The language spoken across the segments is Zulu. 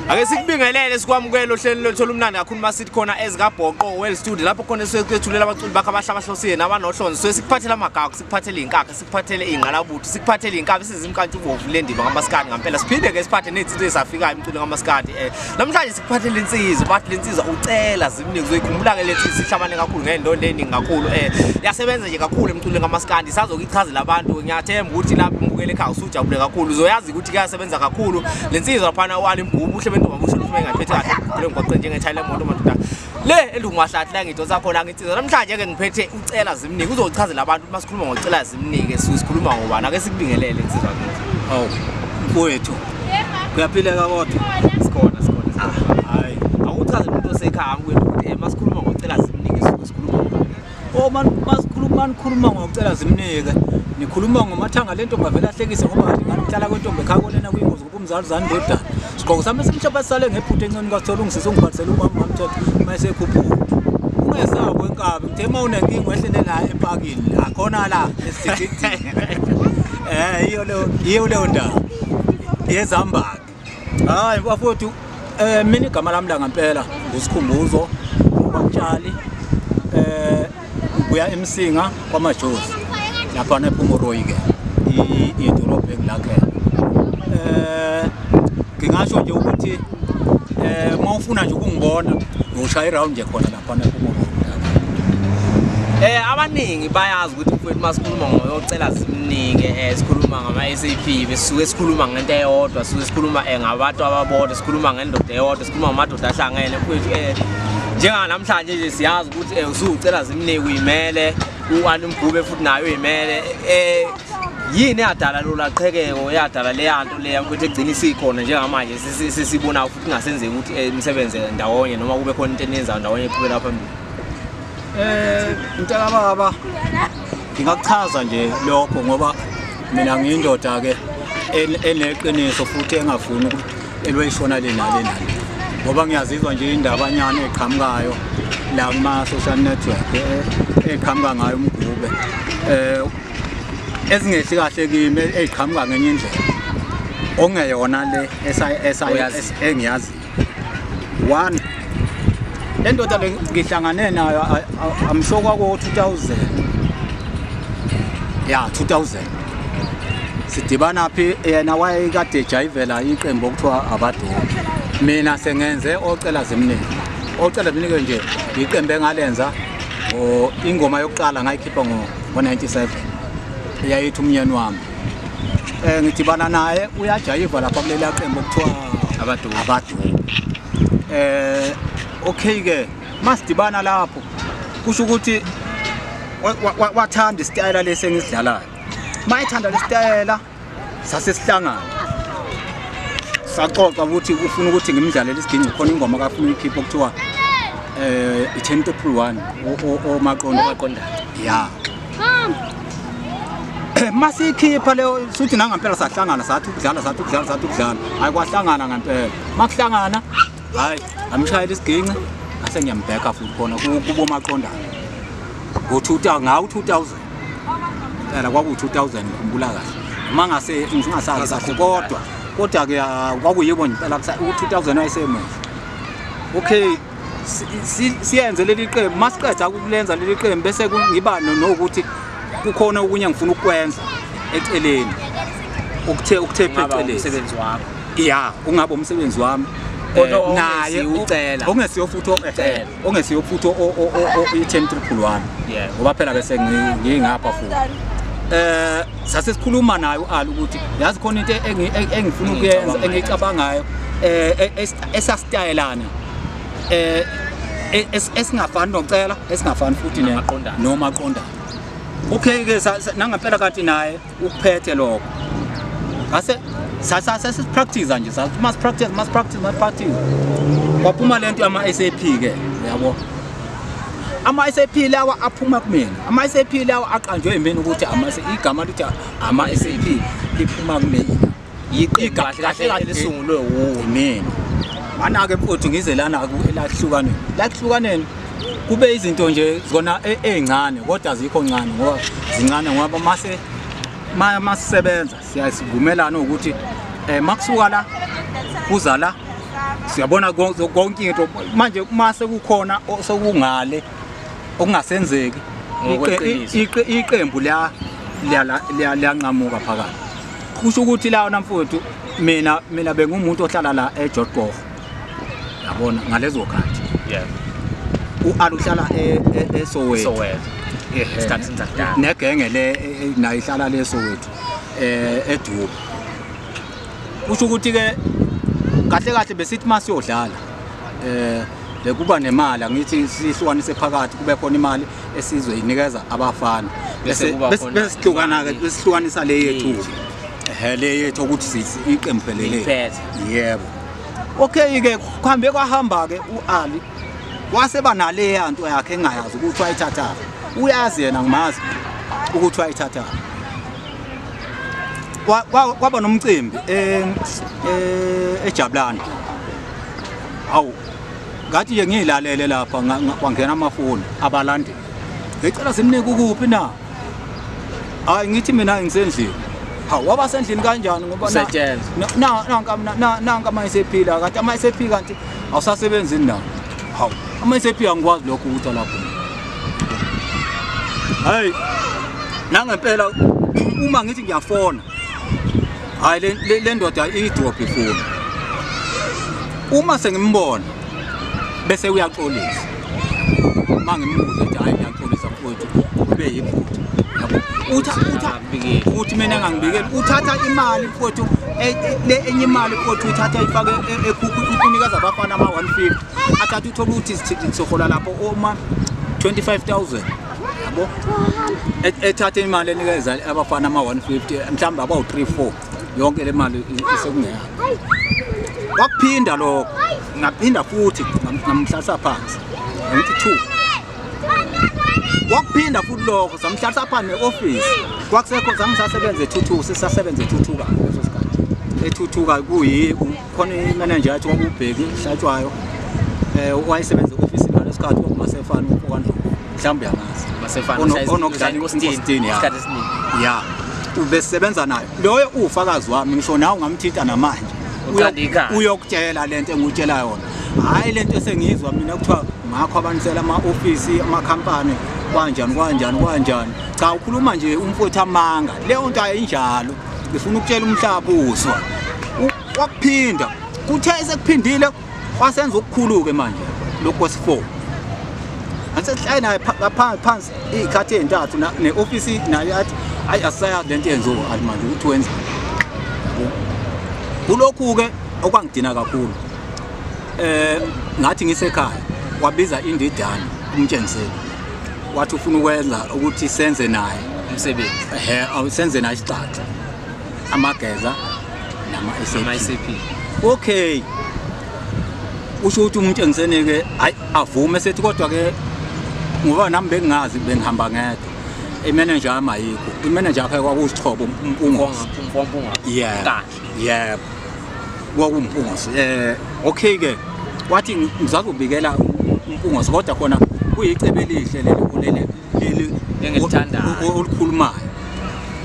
Ake sikubingelele sikwamukela ohlelo lothola umnandi kakhulu masithi khona ezikabhoqo well studio lapho khona sikwethulela abaculi bakhe abahlabahlosile nabanohlonze so sikuphathela amagagu sikuphathele inkakha sikuphathele ingqalabutho sikuphathele inkabi sizimkantshu uvovu lendima ngamaskadi ngampela siphinde ke siphathe nezinto ezafikayo umculo ngamaskadi namhlanje sikuphathele insizwa bathi lensizwa Ucela Zimnike uzoyikhumbula ke lensizwa sihlabane kakhulu ngendo leningi kakhulu yasebenza nje kakhulu emculo ngamaskadi sazokuchazela abantu ngiyathemba ukuthi lapho umbukele ekhaya usujabule kakhulu uzoyazi ukuthi kuyasebenza kakhulu lensizwa laphana wali Mgube uhle bento bamusho ukuthi ngaphethe kahle kule ngwaqe njengethayile emoto madoda le elungahlathi la ngidonsa khona nginsizwa namhlanje ke ngiphethe Ucela Zimnike uzochazela abantu masikhuluma ngoCela Zimnike sikhuluma ngobani ake sikubingelele insizwa kithi awu mfowethu kuyaphileka kodwa sikhona hayi awuchaze umuntu osekhaya ukuthi masikhuluma ngoCela Zimnike sikhuluma ngobani masikhuluma ngoCela Zimnike nikhuluma ngomathanga lento ngavela hlekise ngoba ngathi ngihlala kwentombi ekhaya lena kuyingozi ngoba umzaluzane ndodana sigqoko sami simhlophe sisale ngephuthe encane kasithola ungisise ungibhalisela umama mamthetho mayise khuphuka ungesabo enkabi ngithe mawunenkinga wehlele la epakini akhona la esithi iyo leyo ndaba yezambaki hayi bafowethu mina igama lami la ngempela ngusikhumbuzo kwamtshali ubuya emsinga kwamajozi lapha nePhumoroyi ke idolobha engilakhe ngingasho nje ukuthi mawufuna nje ukungibona ushaya iround nje khona lapha nePhumoroyi abaningi bayazi ukuthi mfowethu masikhuluma ngoCela Zimnike sikhuluma ngama SAP besuke sikhuluma ngento eyodwa suke sikhuluma ngabantu ababodwa sikhuluma ngendoda eyodwa sikhuluma ngamadoda ahlangene mfowethu njenga namhlanje nje siyazi ukuthi usuCela Zimnike uyimele Mgube futhi nayo uyimele yini yadala lolaqhekeko yadala le yanto le ukuthi egcina isikhona njengamanje sisibona futhi ngasenzeki ukuthi imisebenze ndawonye noma kube khona into enenza ndawonye eqhubela phambili mntaka baba ngingachaza nje lokho ngoba mina ngiyindoda ke eneqiniso futhi engafuni elweshona lena ngoba ngiyazizwa nje indaba nyane eqhamukayo la kuma social network eqhamuka ngayo Mgube ezingehli kahle kimi eqhamuka ngenye indlela ongeyona le engiyazi one lendoda ngihlangane nayo amshoka ko 2000 ya 2000 sidibana phi yena wayekade ejayivela iqembu okuthiwa abadobi mina sengenze oCela Zimnike oCela Zimnike nje iqembu engalenza ingoma yokuqala ngayikhipha ngo97 yayithi umnyeni wami ngidibana naye uyajayiva lapha kulela qembu okuthiwa abadobi okay ke masidibana lapho kusho ukuthi wathanda isitayela lesi engisidlalayo mayithanda lesitayela sasesihlangana saxoxa ukuthi ufuna ukuthi ngimdlalele isiginci khona ingoma kafuna ikhipha okuthiwa i10 April 1 omaqonda ya masikhipha leyo suthi nangempela sahlangana sathi ukudlala hayi kwahlangana ngempela makuhlangana hayi amshayela isiginci ase ngiyambheka futhi khona kubo maqonda ngo2000 phela kwaku 2000 ngikhumbula kahle mangase ngingasazi kahle kodwa ke kwakuyibo nje phela u2000 wayesemuhle okay siyenze leli qembu masiqeda ukulenza leli qembu bese ngiba nokuthi kukhona okunye ngifuna ukwenza eceleni ukuthe eceleni umsebenzi wakho ya ungabe umsebenzi wami naye uCela ongesiyo futhi ongesiyo futhi i10 April 1 ngoba phela bese ngingapha futhi sase sikhuluma nayo ukuthi yazi khona into engifuna ukuyenza engicabangayo esastayelana esingafani noCela esingafani futhi nomaqonda okay ke nangempela kanti naye ukuphethe lokho ase practice nje must practice kwaphuma lento ama SAP ke uyabo ama SAP lawa aphuma kumina ama SAP lawa aqanjwe yimini ukuthi igama lithi ama SAP liphuma kumina igama kahle lisungulwe mina mana ke mfowethu ngize lana lahlukaneni kube izinto nje zona ezincane kodwa azikho ncane ngoba zincane ngoba masisebenza siyasivumelana ukuthi makusuka la kuza la siyabona konke into manje mase kukhona sokungale okungasenzeki iqembu liyanqamuka phakathi kusho ukuthi la namfowethu mina bengumuntu ohlala la eJohko yabona ngalezo khathi ualuhlala eSoweto isikhathi sinzakudala negenge le nayihlala leSoweto eDubu kusho ukuthi ke kahle besithi masiyodlala lekuba nemali ngithi sihlukanise phakathi kube khona imali esizwe inikeza abafana bese sihlukana ke besihlukanisa le yethu le yethu ukuthi iqemphelele yebo okay ke kuhambe kwahamba ke uAli waseba nale yanto yakhe engayazi ukuthi wayithatha uyazi yena ngimazi ukuthi wayithatha kwaba nomcimbi eJabulani awu ngathi ke ngiyilalele lapha kwangena amafoni abalandeli ngicela Zimnike ukuphi na hayi ngithi mina ngisendlini hawu wabasendlini kanjani ngoba nanka mayisephila kanti amayisephila kanti awusasebenzini na hawu amayisephila angikwazi lokho ukuthi lapho hayi nangempela uma ngithi ngiyafona hayi le ndoda idrop ifoni uma sengimbona bese uyaxolisa mangimbuza ukuthi hayi ngiyaxolisa mfowethu kube yiphutha uthi mina ngangibikela uthatha imali mfowethu le enye imali mfowethu uthatha ifake ekhukhu unikeza abafana ama 150 athatha uthola ukuthi sizohola lapho oma 25000 yabo ethatha imali enikeza abafana ama 150 mhlawumbe aba u3-4 yonke le mali isekungena wakuphinda lokho ngaphinda futhi ngamhlalisa phansi ngithi 2 wakuphinda futhi lokho samhlalisa phansi neoffice kwakusekho zangisasebenze 22 sisasebenze 22 ka leso sikhathi e22 kuyi khona imanager yathi wakubheki hlatshwayo wayisebenza office ngaleso sikhathi kwakumasefana ukwandlu mhlawumbe yamazi masefana onokudlala isikhathi esiningi ya ubesebenza nayo loyo ufakazi wami ngisho nawe ngamthinta namanje uyokutshela lento engutshela yona hayi lento esengizwa mina kuthiwa ngakho abanisela ama-office ama-company kanjani cha ukhuluma nje umfowethu amanga leyo nto ayinjalo ngifuna ukutshela umhlaba uzwa wakuphinda kuthe sekuphindile wasenza okukhulu-ke manje lokho kwesi4 asehlaya naye phansi iy'khathi ey'ntathu ne-office nayo athi hayi asisayazi lento yenziwa athi manje ukuthi wenza kulokhu-ke okwangidina kakhulu ngathi ngisekhaya wabiza indidana umtshengiseli wathi ufuna ukwenza ukuthi senze naye umsebenzi senze naye isixaxa amageza nama-SAP okay usho ukuthi umtshengiseni-ke hayi avume sethi kodwa-ke ngoba nami bengingazi bengihamba ngedwa imanager yami ayikho imanager yakhe kwakusixhobo uMpungosi yebo kwakuMpungosi okay-ke wathi ngizakubikela uMpungosi kodwa khona kuyicebo elihle leli olukhulumayo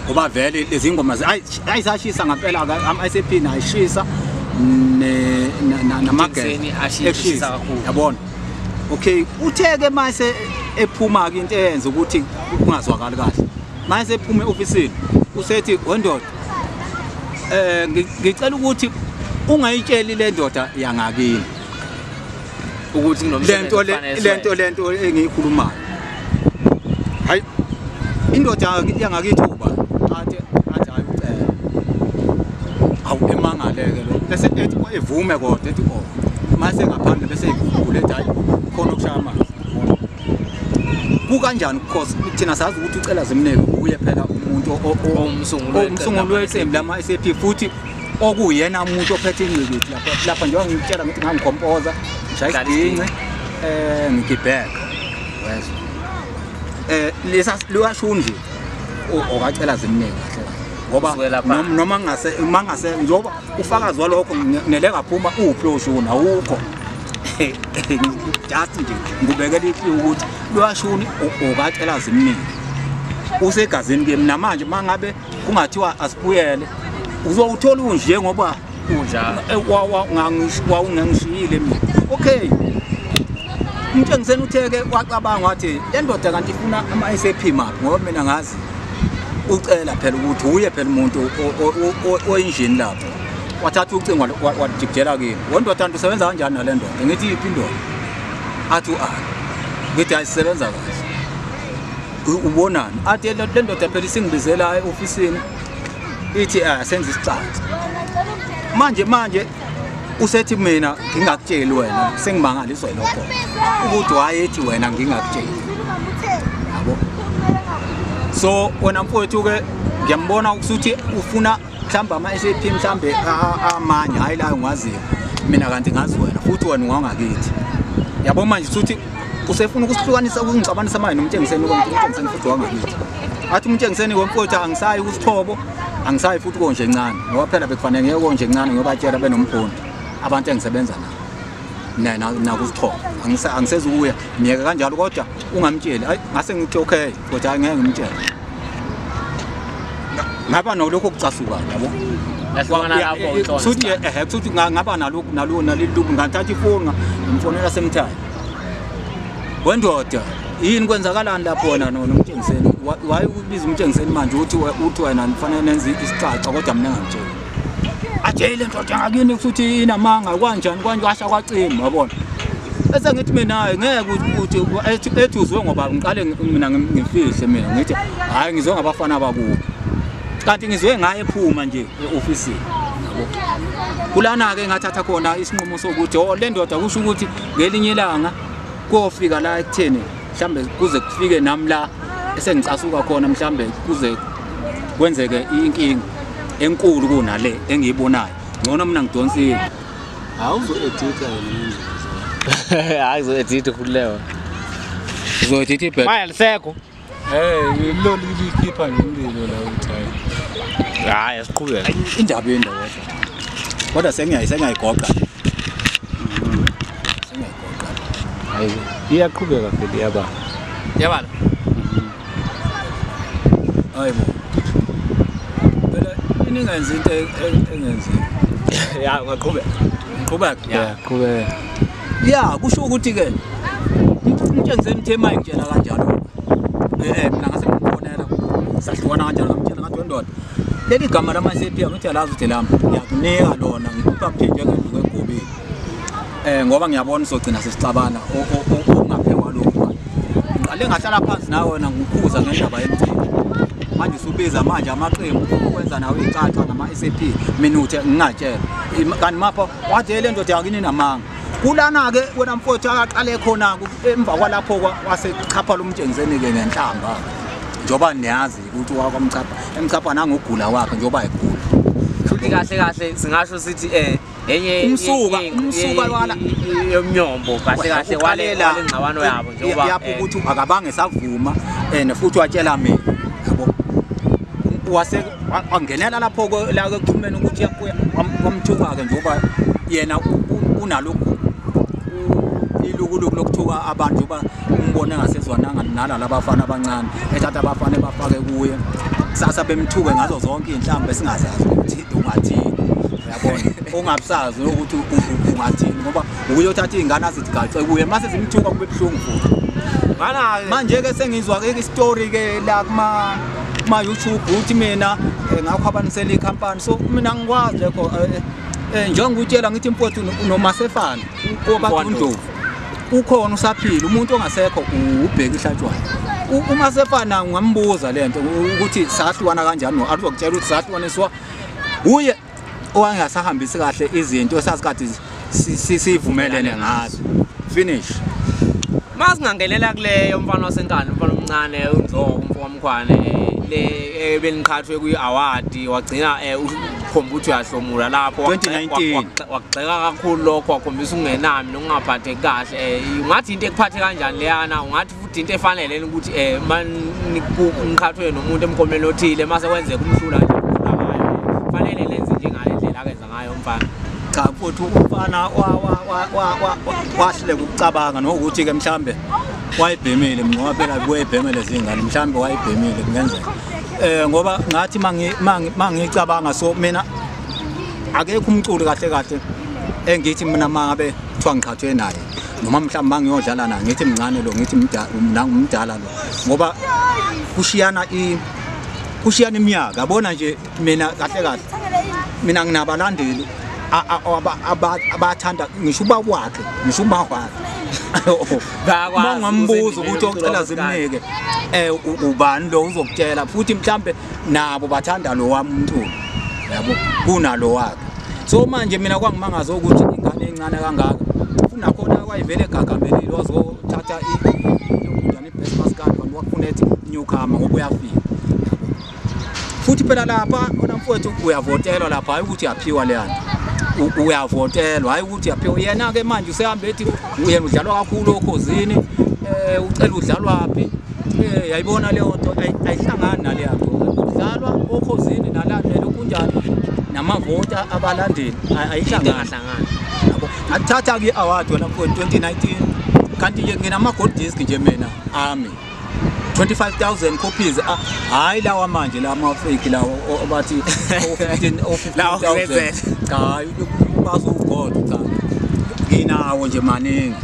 ngoba vele lezi ngoma ayisashisa ngempela-ke ama-SAP nayishisa namageni ashisa kakhulu yabona okay utheke mase ephuma ke into eyenza ukuthi ungazwakali kahle mase ephuma eofisini usethi wendoda ngicela ukuthi ungayitsheli le ndoda yangakini ukuthi lento engiyikhulumayo hayi indoda yangakithi uba athi hayi ucela awu emangaleke lo bese ethi evume kodwa ethi mase ngaphandle bese ikhuphule ethi hayi khona ukushaya amanzi kukanjani because thina sazi ukuthi ucela Zimnike uye phela umuntu umsunguli weqembu lama-SAP futhi okuyena umuntu ophethe ingcikiti lapha njengoba ngikutshela ngithi ngangikhompoza ngishaya isigingci ngigibheka wezwa liwasho nje okacela Zimnike kahle ngoba noma ngase njengoba ufakazi walokho nele kaphuma uphi oshuna awukho just nje ngibekela iqhiwu ukuthi liwashuni okacela Zimnike usegazini kimi namanje mangabe kungathiwa asibuyele uzowuthola unje ngoba wawungangishiyile mina okay umtshengiseni utheke wacabanga wathi le ndoda kanti ifuna ama-SAP maphi ngoba mina ngazi ucela phela ukuthi uye phela umuntu oyinjini lapho wathatha ucingo wajikijela kimi wendoda nto usebenza kanjani nale ndoda ngithi yiphi indoda athi ngithi ayisebenza kahle ubonani athi le ndoda phela isingibizela e-ofisini ithi senze isicaci manje usethi mina ngingakutsheli wena sengimangaliswa lokho ukuthi wayethi wena ngingakutsheli yabo so wena mfowethu ke ngiyambona ukuthi ufuna mhlamba ama-SAP mhlambe amanye hayi la ungaziyo mina kanti ngazi wena futhi wena ungangakithi yabo manje futhi usefuna ukusihlukanisa ukungicabanisa manje nomtshengiseni futhi wangakithi athi umtshengiseni wemfowethu angisayi kusithobo angisayi futhi konje encane ngoba phela bekufanele ngeke konje encane ngoba batshela benomfundo abantu engisebenza nabo nakusithobo angisezukuya ngiyeke kanjalo kodwa ungamtsheli hayi ngase ngithi okay kodwa ngeke ngimtshele ngaba nalokho ukucasuka yabo yahlukana lapho futhi ngaba nalolu ngathatha ifoni ngimfonela semthaya wendoda yini kwenzakalani lapho wena nomtshengiseni waye ubiza umtshengiseni manje uthi wena kufanele nenze isicaca kodwa mina ngangitshela ajele ndoda ngakini futhi inamanga kanjani kwasha kwacima yabona bese ngithi mina ngeke ukuthi ethi uzwe ngoba ngiqale mina ngifihle mina ngithi hayi ngizwe ngabafana bakubo kanti ngizwe ngaye ephuma nje e-ofisini yabo kulana ke ngathatha khona isinqumo sokuthi le ndoda kusho ukuthi ngelinye ilanga kofika la ekutheni mhlambe kuze kufike nami la esengicasuka khona mhlambe kuze kwenzeke inkingi enkulu kunale engiyibonayo ngona mina ngidonsile awuzo-editha yini hayi zo-editha kuleyo uzo-editha ibhek manje lisekho lo likhipha ngimlilo la uthaya hayi asiqhubeke indaba yendawo kodwa sengiyayigoqa hayi iyaqhubeka futhi yabala hayibo phela iningenza into engenzeki ya ungaqhubeka qhubeka ya kusho ukuthi ke umtshengiseni thema ngitshela kanjalo mina ngase ngimfonela sahlukana kanjalo ngamtshela ngathi wendoda leli gama lama-SAP ngithi alazi ukuthi lami ngiyakunika lona ngikupha phinde ngenduku egobeni ngoba ngiyabona sogcina sesixabana okungaphekwa lokhu ngiqale ngahlala phansi nawe wena ngikhuza ngendaba yemthetho manje usubiza manje amaqembu ukwenza nawe icaca ngama-SAP minute ngingatshela kanti mapha wathi le ndoda yakini namanga kulana ke wena mfowethu aqale khona emva kwalapho wasechapha lomtshengiseni-ke ngenhlamba njengoba niyazi ukuthi emchapha nangogula wakhe njengoba egula futhi kahle singasho sithi enye umsuka wala yomnyombo kahle walela ingcabano yabo njengoba yapho ukuthi akabange savuma futhi watshela mina yabo wangenela lapho la ekuthumeni ukuthi wamthuka-ke njengoba yena unalokhu ilukuluku lokuthuka abantu njengoba umbone ngasezwananga nalala abafana abancane ethatha abafana bafake kuye kusasa bemthuke ngazo zonke iy'nhlambe singazazi ukuthi ungathini yabona ungabusazi ukuthi ungathini ngoba ukuyothatha iy'ngane azithi gace kuye mase zimthuka kube buhlungu futhi manje-ke sengizwa-ke istori-ke la kuma-YouTube ukuthi mina ngakhwabanisela ikhampani so mina ngikwazi lekho njengokutshela ngithi mfowethu nomasefana obakuNdlovu ukhona usaphila umuntu ongasekho ubheka ihlatshwayo umasefana ngambuza lento ukuthi sahlukana kanjani no-azokutshela ukuthi sahlukaniswa uye owangasahambisi kahle izinto esasikade sivumelene ngazo finish masingangenelela kuleyo mfana wasenkani mfana omncane uNjoko umfo wamkhwane le benikhathwe kwi-award wagcina ukhomba ukuthi uyahlomula lapho 2019 wagxeka kakhulu lokho wakhombisa ukungenami nokungaphatheki kahle ungathi into ekuphathe kanjani leyana ungathi futhi into efanele ukuthi nikhathwe nomuntu emkomeni othile mase kwenzeka umhlula ngayo fanele lenze njengale ndlela akenza ngayo umfana cha futhi umfana wahluleka ukucabanga nokuthi-ke mhlambe wayibhemile ngoba phela kuyibhemele zingane mhlambe wayibhemile kungenzeka ngoba ngathi mangicabanga so mina akekho umculo kahle engithi mina mangabe kuthiwa ngiqhathwe naye noma mhlawumbe mangiyodlala naye ngithi mncane lo ngithi umdala lo ngoba kushiyana iminyaka yabona nje mina kahle mina nginabalandeli abathanda ngisho uba wakhe ngisho uma wakhe bangambuza ukuthi ocela Zimnike ubani lo uzokutshela futhi mhlambe nabo bathanda lo wami umculo yabo kunalo wakhe so manje mina kwangimangaza ukuthi ingane encane kangaka ufuna khona kwayivele egagameli wazothatha njani Christmas card kanti wakufunethi newcomer ngoba uyafika futhi phela lapha ona mfowethu uyavotelwa lapha hayi ukuthi yaphiwa le yanto uyavotelwa hayi ukuthi yaphiwa yena ke manje usehambe ethi uyena udlalwa kakhulu okhosini ucela udlalwapi yayibona le nto ayihlangani nale yanto udlalwa okhosini nalandela kunjani namavota abalandeli ayihlangani yabo athatha ke award wena mfowethu 2019 kanti ke nginama gold disc nje mina ami 25,000 copies hayi lawa manje la mafake lawo abathi 15,000 hayi bazogoda cha nginawo nje maningi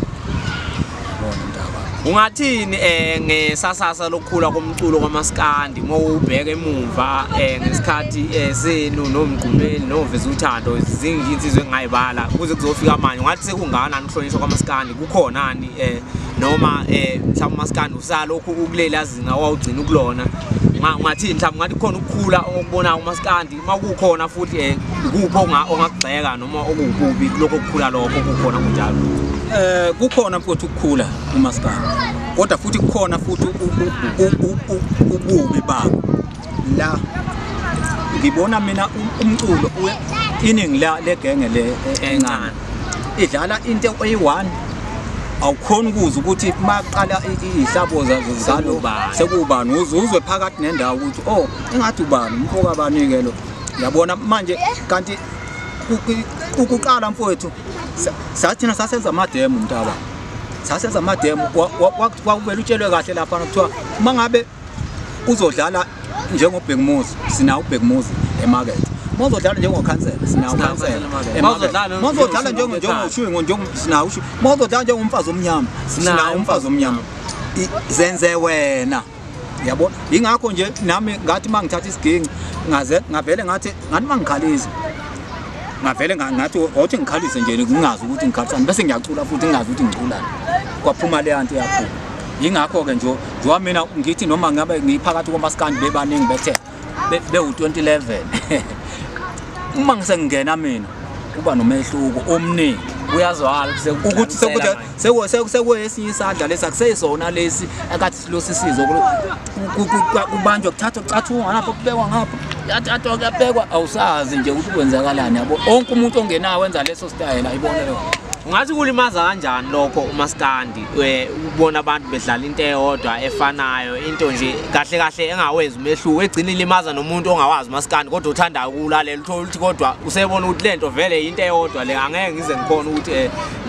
bona ndaba ungathini ngesasasa lokukhula komculo kwamaskandi mawubheka emuva ngesikhathi senu nomgqumeli noveza uthando izinsizwe engayibala kuze kuzofika manje ngathi sekungana nihlonishwa kwamaskandi kukhonani noma mhlawumbe amaskandi usalokhu ukulela zinga wawugcina ukulona ngathi mhlawumbe ngathi khona ukukhula okubona umaskandi makukhona futhi ukupho ongakugxeka noma okububi lokho ukukhula lokho kukhona kunjalo kukhona futhi ukukhula umaskandi kodwa futhi kukhona futhi ububi babo la ngibona mina umculo iningi legenge le encane idlala into eyi1 awukhona ukuza ukuthi maqala ihlabo zalo sekubani uzwe phakathi nendawo ukuthi engathi ubani umfoka abanike lo yabona manje kanti ukuqala mfowethu sathina sasenza amademo mntaba sasenza amademo kwakuvela utshelwe kahle lapha kuthiwa mangabe uzodlala njengobhekmuzi sina ubhekmuzi emarket mawuzodlala njengokhansela sina ukhansela mawuzodlala njengoshiwe sina ushiwe mawuzodlala njengomfazi omnyama sina umfazi omnyama zenze wena yabona ingakho nje nami ngathi mangithatha isigingi ngavele ngathi mangikhalisa ngavele ngathi othi ngikhalise nje ngingazi ukuthi ngikhalisana bese ngiyacula futhi ngingazi ukuthi ngiculani kwaphuma le yanto yaphuma ingakho ke nje mina ngithi noma ngabe ngiphakathi komaskandi bebaningi bethe be2011 uma ngisengena mina kuba nomehluko omningi uyazwala ukuthi sekwesinye isandla lesi akuseyizona lesi akathi silosisizo kubanjwa kuthatha ucathunga lapho kubekwa ngapha yathi akuyabhekwa awusazi nje ukuthi kwenzakalani yabo onke umuntu ongenayo wenza leso style ayibone lo ungathi kulimaza kanjani lokho umaskandi ubona abantu bedlala into eyodwa efanayo into nje kahle engawenzi umehluko egcina ilimaza nomuntu ongawazi umaskandi kodwa uthanda ukulalela uthi kodwa usebona ukuthi lento vele into eyodwa le angeke ngize ngikhona ukuthi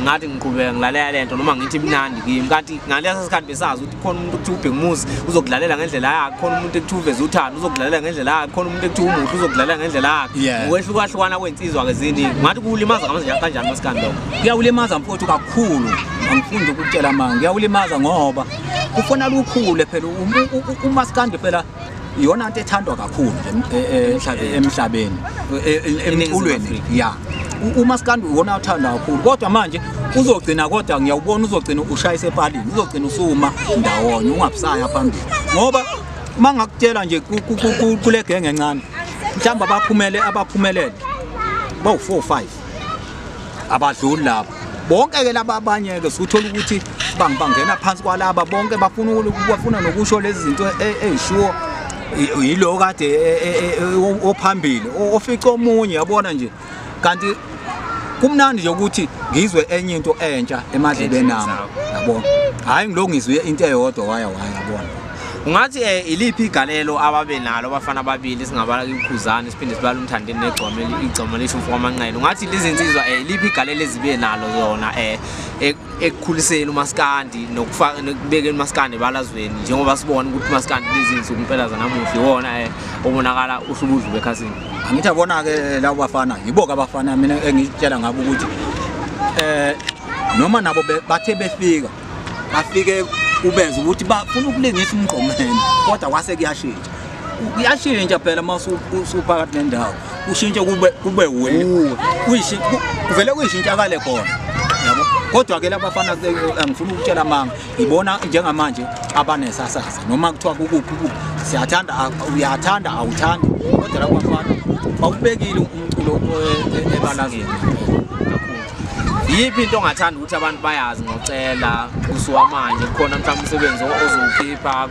ngathi ngiqhubeka ngilalela lento noma ngithi imnandi kimi kanti ngalesa sikhathi besazi ukuthi khona umuntu okuthi ubhekmuzi uzokudlalela ngendlela yakhe khona umuntu okuthi uveza uthando uzokudlalela ngendlela yakhe khona umuntu okuthi umuhle uzokudlalela ngendlela yakhe ukwehlukahlukana kwensizwa kezini ngathi kulimaza kanjani umaskandi lokho ulimaza mfowethu kakhulu angifuni ukutshela manje ngiyawulimaza ngoba ufuna lukhule phela umaskandi phela iyona into ethandwa kakhulu emhlabeni emculweni ya umaskandi uwona uthanda kakhulu kodwa manje uzogcina kodwa ngiyawubona uzogcina ushayise epalini uzogcina usuma ndawonye ungabusaya phambili ngoba mangakutshela nje kule genge encane mhlawumbe abaphumelele bawu4 5 abadluli lapho bonke ke laba abanye ke suthola ukuthi bangena phansi kwalaba bonke bafuna nokusho lezi zinto ezishuwo yilo kade ophambili ofica omunye yabona nje kanti kumnandi nje ukuthi ngizwe enye into entsha emadlebeni nami yabona hayi ngilongizwe into eyodwa waya yabona Ungathi iliphi igalelo ababe nalo abafana ababili singabala ikhuzana siphinde sibala umthandeni negcomeli igcoma lisho uMaNqele ungathi lezi insizwa iliphi igalelo ezibe nalo zona ekukhuliseni umaskandi nokufaka nokubekeni umaskandi balazweni njengoba sibona ukuthi umaskandi lezi insuku impela zanamuhla iwona obonakala uhlubudlu bekhasini angithi abona ke labo bafana yibo abafana mina engitshela ngabo ukuthi noma nabo bathe befika bafike ubenza ukuthi bafuna ukulingisa umgqomeni kodwa kwase kuyashintsha phela mase usuphakathi nendawo ushintshe kube wena kuvele kuyishintshakale khona yabo kodwa ke labafana angifuna ukutshela manga ibona njengamanje abanesasasa noma kuthiwa kukuphi siyathanda uyathanda awuthandi kodwa labafana bawubekile umculo ebalazweni. Yiphi into ongathanda ukuthi abantu bayazi ngocela kusuka manje khona mhlawumbe umsebenzi ozokhipha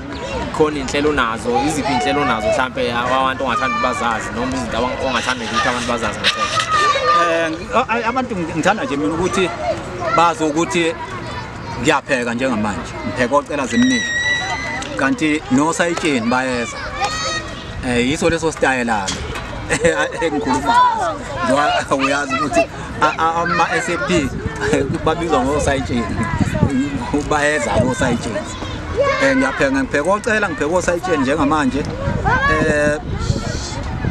khona inhlelo nazo iziphi inhlelo nazo mhlawumbe abantu ongathanda bazazi noma izinto ongathanda ukuthi abantu bazazi ngocela abantu ngithanda nje mina ukuthi bazi ukuthi ngiyapheka njengamanje ngipheka ocela Zimnike kanti no sayitsheni bayeza yiso leso style la engikhuluma ngazo uyazi ukuthi ama SAP babizwa ngosayitsheni bayeza ngosayitsheni ngiyapheka ocela ngipheka osayitsheni njengamanje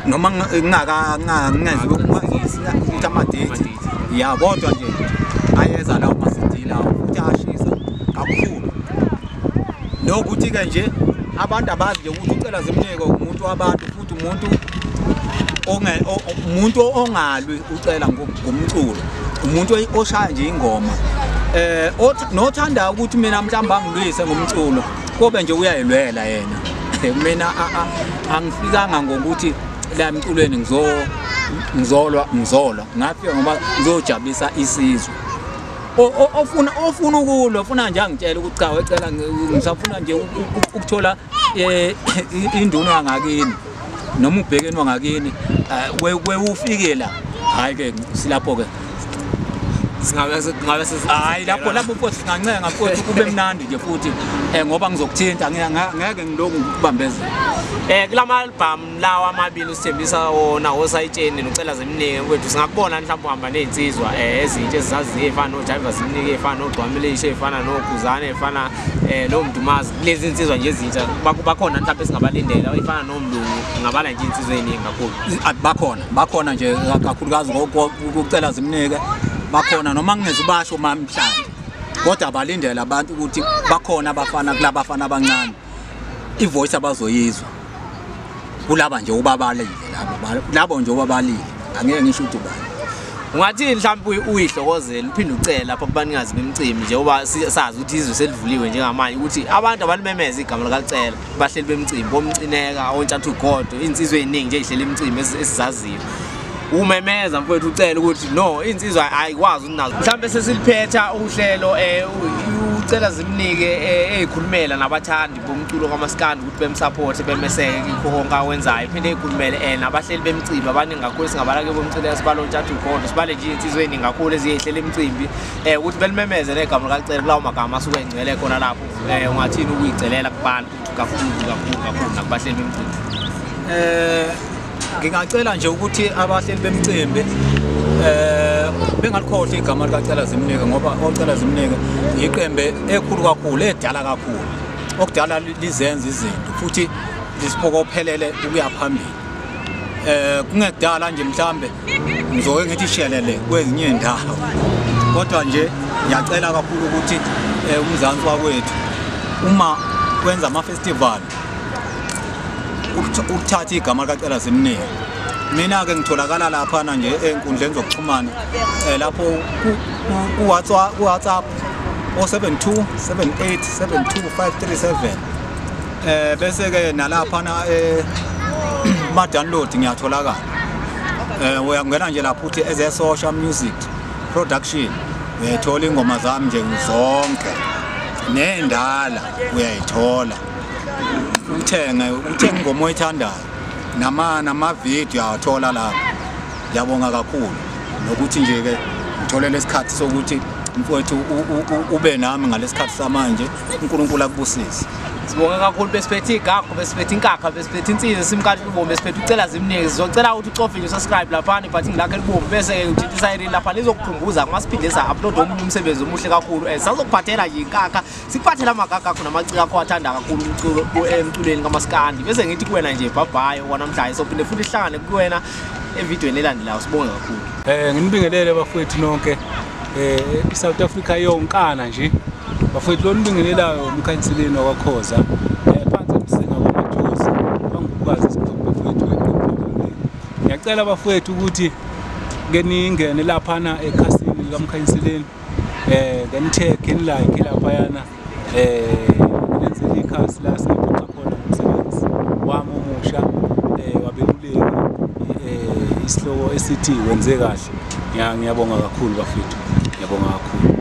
noma ngingezi ukuthi amadate ya kodwa nje ayeza lawo masidi lawo futhi ashisa kakhulu nokuthi ke nje abantu abazi nje ukuthi ucela Zimnike umuntu wabantu futhi umuntu ongalwi ucela ngomculo umuntu oshaya nje ingoma nothanda ukuthi mina mhlamba ngilwise ngomculo kobe nje uyayilwela yena mina angifikanga ngokuthi la emculweni ngizolwa ngafika ngoba ngizojabulisa isizwe ofuna ukulo ofuna nje angitshela ukuthi cha wecela ngisafuna nje ukuthola induno yangakini noma ubhekeni wangakini ufike la hayi ke silapho ke singabe hayi lapho futhi singancenga futhi kube mnandi nje futhi ngoba ngizokuthinta ngeke ngiloko ukubambezela kulama album lawa amabili usithembisa wona osayitsheni nocela Zimnike kwethu singakubona mhlawumbe uhamba nezinsizwa ezintsha ezizaziyo efana noJaiva Zimnike efana noDwamilishe efana noKhuzana efana noMdumazi lezi insizwa nje ezintsha bakhona mhlawumbe singabalindela efana noMlungu ngabala nje insizwe eziningi kakhulu bakhona nje kakhulukazi ngokucela Zimnike bakhona noma ngingezubasho mamhlanje kodwa abalindela abantu ukuthi bakhona abafana kulabafana abancane ivoice abazoyizwa kulaba nje ubabalile labo nje ubabalile angeke ngisho ukuthi ubani ungathi mhlawumbe uyihlokozela uphinde ucela lapha kubanikazi bemcimbi nje uba sazi ukuthi izwe selivuliwe njengamanje ukuthi abantu abalimemeza igama likaCela bahleli bemcimbi bomcineka ontshathu godo insizwe eziningi nje ezihleli emcimbi esizaziyo umemeza mfowethu ucela ukuthi no insizwa ayikwazi unazo mhlawumbe sesiliphetha uhlelo ucela Zimnike ezikhulumela nabathandi bomculo kaMaskandi ukuthi bemsupport bemeseke konke awenzayo phinde ezikhulumele nabahleli bemcimbi abaningi kakhulu singabala ke bomculo esibalontshathu godo sibale nje insizwe eziningi kakhulu ezihleli emcimbi ukuthi belimemeze negama likaCela kulawo magama asuke engcwele khona lapho ungathini ukuyicelela kubantu kakhulu nakubahleli bemcimbi ngingacela nje ukuthi abahleli bemcimbi bengalikhohle igama likaCela Zimnike ngoba ocela Zimnike iqembe ekhulu kakhulu edala kakhulu okudala lizenza izinto futhi lisiphokophelele ukuya phambili kungekudala nje mhlambe ngizoke ngithi shelele kwezinye indawo kodwa nje ngiyacela kakhulu ukuthi umzansi wakwethu uma kwenza ama festival ukuthatha igama likaCela Zimnike mina ke ngitholakala lapha nje enkundleni zokuxhumana lapho ku WhatsApp 072 78 7272537 bese ke nalapha na ma download ngiyatholakala uyangena nje lapho uthi eze social music production uyathola ingoma zami nje zonke nendala uyayithola uthenga ingoma oyithandayo nama video athola lapha ngiyabonga kakhulu nokuthi nje ke ngithola lesikhathi sokuthi mfowethu ube nami ngalesikhathi samanje uNkulunkulu akubusise. Sibonga kakhulu besiphethe igagu besiphethe inkakha besiphethe insizwe simkhathi ubombe besiphethe ucela Zimnike sizocela ukuthi ucofe nje subscribe lapha ibutton lakhe libombe bese ke ujintisa ireel lapha lizokukhumbuza ngasiphinde sa upload omunye umsebenzi omuhle kakhulu sizokuphathela nje inkakha sikuphathela amagagga akho namaciko akho athanda kakhulu umculo emculweni kaMaskandi bese ngithi kuwena nje bye bye kwanamhlanje sophinde futhi ihlangane kuwena evidweni elandelayo sibonge kakhulu nginibingelele bafowethu nonke iSouth Africa yonkana nje bafowethu lo nibingelelayo umkhanseleni wakhoza phansi emsinga kwamathosi bangukwazi isiphume bafowethu ngiyacela bafowethu ukuthi ngeningene laphana ekhasini likamkhanseleni ngenitheke like lapha yana lenzele ikhasi la singaphoxa khona umsebenzi wami omusha wabeluleki isihloko esithi wenze kahle ngiyabonga kakhulu bafowethu ngiyabonga kakhulu